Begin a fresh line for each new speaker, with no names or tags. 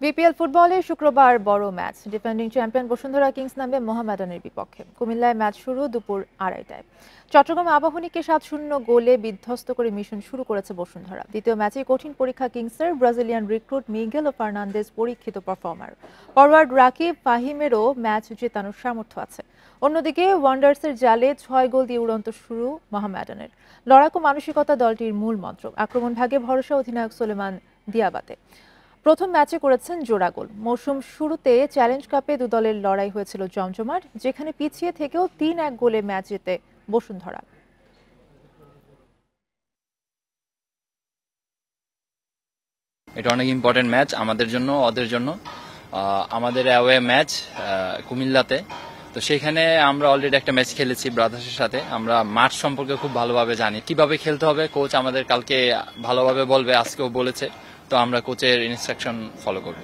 BPL ফুটবলে শুক্রবার বড় match. Defending champion Bashundhara Kings নামবে মোহামেডানের বিপক্ষে। কুমিল্লায় ম্যাচ শুরু দুপুর 2:30টায়। চট্টগ্রামে আবাহনীকে 7-0 গোলে বিধ্বস্ত করে মিশন শুরু করেছে বসুন্ধরা। দ্বিতীয় ম্যাচে কঠিন পরীক্ষা কিংসের। ব্রাজিলিয়ান রিক্রুট মিগেল ফার্নান্দেজ পরীক্ষিত পারফর্মার। ফরওয়ার্ড রাকিব ফাহিমেরও ম্যাচ জেতানোর সামর্থ্য আছে। অন্যদিকে ওয়ান্ডার্সের জালে 6 গোল দিয়ে উড়ন্ত শুরু মোহামেডানের। লড়াকু মানসিকতা দলটির মূল মন্ত্র। আক্রমণ ভাগে ভরসা অধিনায়ক সুলেমান দিয়াবাতে। প্রথম ম্যাচে করেছেন জোড়া গোল। মৌসুম শুরুতে চ্যালেঞ্জ কাপে দু দলের লড়াই হয়েছিল জমজমাট, যেখানে পিছিয়ে থেকেও 3-1 গোলে ম্যাচ জেতে বসুন্ধরা।
এটা অনেক ইম্পর্টেন্ট ম্যাচ আমাদের জন্য, ওদের জন্য। আমাদের অ্যাওয়ে ম্যাচ কুমিল্লাতে, তো সেখানে আমরা অলরেডি একটা ম্যাচ খেলেছি ব্রাদার্সের সাথে। আমরা মাঠ সম্পর্কে খুব ভালোভাবে জানি, কিভাবে খেলতে হবে কোচ আমাদের কালকে ভালোভাবে বলবে, আজকেও বলেছে। তো আমরা কোচের ইনস্ট্রাকশন ফলো করব।